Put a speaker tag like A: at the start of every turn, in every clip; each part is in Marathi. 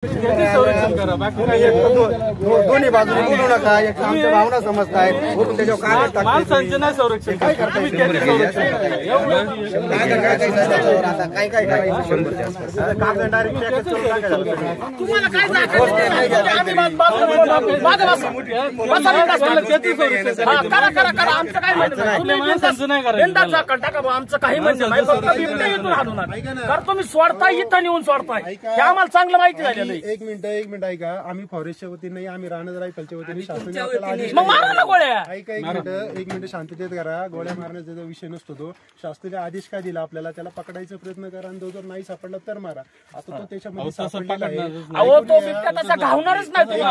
A: दोन्ही बाजूने बोलू नका. एक आमच्या भावना समजताय बोलून त्याच्यावर काय
B: माणसांचं नाही संरक्षण
A: काय करता येईल काय काय करायचं
C: तुम्हाला काय आमचं काय आमचं काही म्हणणं नाही. करतो मी सोडताय इथं नेऊन सोडताय हे आम्हाला चांगलं माहिती झालेलं.
D: एक मिनिट ऐका. आम्ही फॉरेस्टच्या वतीने आम्ही राहणार रायफलच्या वतीने शासनाने ऐका एक मिनिट शांततेत करा. गोळ्या मारण्याचा विषय नसतो तो. शासनाने आदेश काय दिला आपल्याला त्याला पकडायचा प्रयत्न करा आणि तो जर नाही सापडला तर मारा. आता तो त्याच्यामध्ये
C: घावणारच नाही.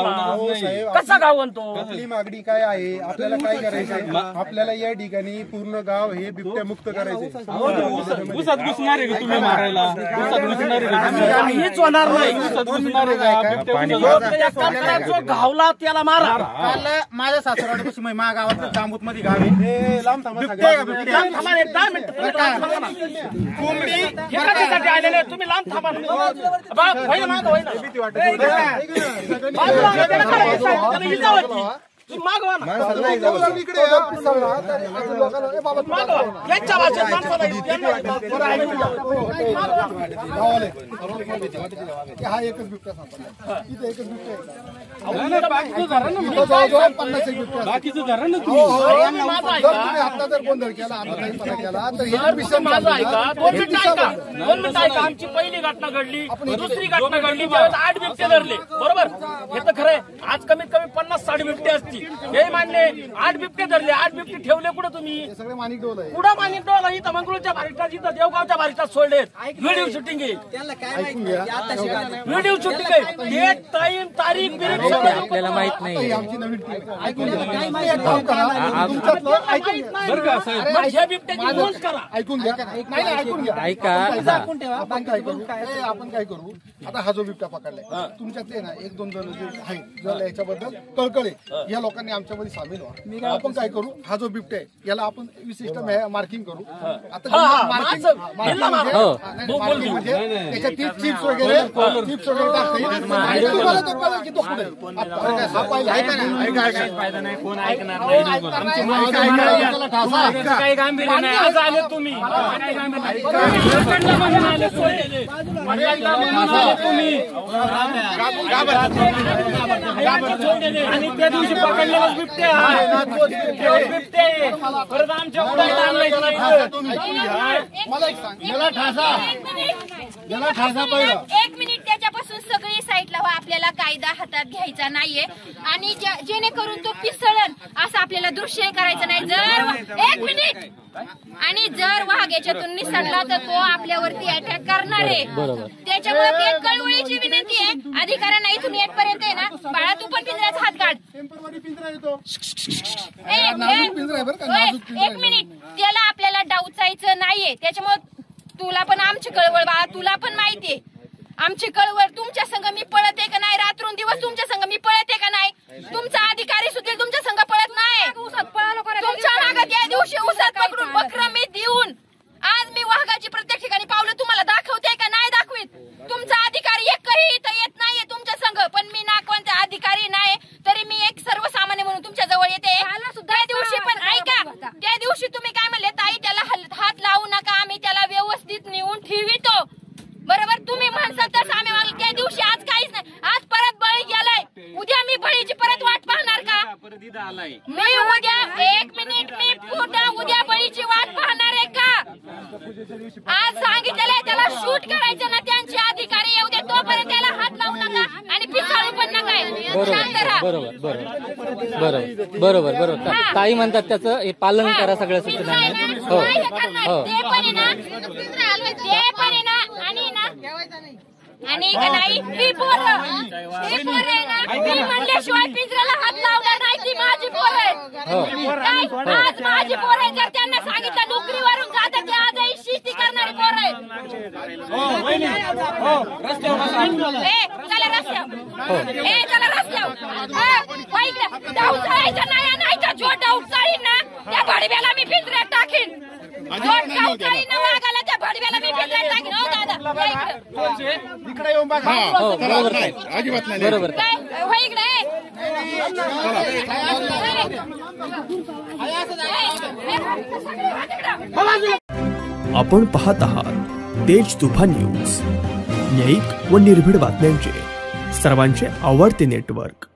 C: कसा घावन तो?
D: आपली मागणी काय आहे? आपल्याला काय करायचं? आपल्याला या ठिकाणी पूर्ण गाव हे बिबट्या मुक्त करायचे.
B: उसात घुसणार आहे तुम्ही मारायला? उसात घुसणार आहे?
C: हेच होणार नाही. जो घावला त्याला मारा.
A: माझ्या सासरवाडीपासून माझ्या गावात जांबूत मध्ये गाव आहे.
C: कोंबडी हेसाठी आलेले तुम्ही लांब थांबा. मागवा ना यांच्या भाषेत माणसाला
D: हा एकच बिबट्या सांगतो. इथे एकच बिबट्या
B: बाकीचं धरण
D: आता जर गोंधळ केला आता काही पता केला तर
C: माझं ऐका. 2 मिनिटं ऐका. आमची पहिली घटना घडली, दुसरी घटना घडली त्यावेळेस 8 बिबटे धरले. बरोबर, हे तर खरंय. आज कमीत कमी 50-60 बिबटे असतील हे मान्य. 8 बिबटे धरले. 8 बिबटे ठेवले कुठं तुम्ही?
D: सगळे माणिक डोल आहे.
C: कुठं माणिक डोल? इथं मंगळूरच्या बारिष्टात, इथं देवगावच्या बारिष्टात सोडलेत. व्हिडिओ शूटिंग आहे. व्हिडिओ शूटिंग आहे. डेट, टाइम, तारीख
B: आपल्याला माहित नाही.
D: आमची नवीन ऐकून घ्या. ऐकून घ्या.
B: ऐका.
D: आपण काय करू आता? हा जो बिबट्या पकडलाय तुमच्यातले ना 1-2 जण जे आहेत जर याच्याबद्दल कळकळे या लोकांनी आमच्यामध्ये सामील व्हा. आपण काय करू? हा जो बिबट्या आहे याला आपण विशिष्ट मार्किंग करू. आता मार्किंग म्हणजे त्याच्या चिप्स वगैरे टाकता तुम्हाला तो कळेल की तो कुठे
C: काही गांभीर्य नाही. आज आले तुम्ही आणि त्या दिवशी पकडलेला बिबट्या परत आमच्या
D: मला एक सांग. याला ठासा पहिला.
E: एक मिनिट त्याच्यापासून सगळी साईडला व्हा. आपल्याला कायदा हातात घ्यायचा नाहीये आणि जेणेकरून तो पिसळण असं आपल्याला दृश्य करायचं नाही. एक मिनिट. आणि जर वाघ याच्यातून निसटला तर तो आपल्यावरती अटॅक करणार आहे. त्याच्यामुळे एक कळवळीची विनंती आहे अधिकाऱ्यांना इथून येतपर्यंत आहे ना, बाळा तू पण पिंजऱ्याचा हात काढ. एक मिनिट. त्याला आपल्याला डावचायचं नाहीये. त्याच्यामुळे तुला पण आमची कळवळ बाळा, तुला पण माहितीये आमची कळवळ. तुमच्या संघ मी पळते का नाही? रात्रून दिवस तुमच्या संघ मी पळते का नाही? तुमचा अधिकारी सुद्धा तुमच्या संघ पळत नाही. तुमच्या मागे त्या दिवशी उसात पकडून बकरं मी देऊन आज मी वाघाची प्रत्येक ठिकाणी पावलं तुम्हाला दाखवते का नाही दाखवीत? तुमचा अधिकारी एकही इथं येत नाहीये तुमच्या संघ. पण मी ना कोणता अधिकारी नाही तरी मी एक सर्वसामान्य म्हणून तुमच्या जवळ येते. त्या दिवशी पण ऐका, त्या दिवशी तुम्ही काय म्हणले? ताई त्याला हात लावू नका, आम्ही त्याला व्यवस्थित नेऊन ठेवितो. बरोबर, तुम्ही म्हणसाल तर आम्ही वागलो. त्या दिवशी आज काहीच नाही. आज परत बळी गेलाय. उद्या मी बळीची परत वाट पाहणार का? मी उद्या एक मिनिट मी उद्या बळीची वाट पाहणार आहे का? आज सांगितलेलं त्याला शूट करायचं ना. त्यांचे अधिकारी येऊ दे तोपर्यंत त्याला हात लावू नका आणि पिसाळू पण नका. शांत राहा.
B: बरोबर. ताई म्हणतात त्याचं हे पालन करा सगळ्या सूचना.
E: आणि नाही ही पोरं ना, मी म्हणल्याशिवाय पिंजऱ्याला हात लावला नाही. ती माझी पोरं आहेत. आज माझी पोरं आहेत. जर त्यांना सांगितलं नोकरीवरून जातात ते आजही शेती करणारी पोरं आहेत. चला रस्त्यावर डाऊट चालायचं नाही तर जो डाऊट चालीन ना त्या भडव्याला मी पिंजऱ्यात टाकीन. जो डाऊट चालीन ना वाघाला त्या भडव्याला मी पिंजऱ्यात टाकीन. हो दादा.
C: यांना बघा
D: इकडे येऊन बघा.
F: नाही अजिबात नाही.
B: बरोबर
E: काय हो इकडे
G: आपण पाहत आहात तेज तुफान न्यूज, न्यायिक व निर्भीड बातम्यांचे सर्वांचे आवडते नेटवर्क.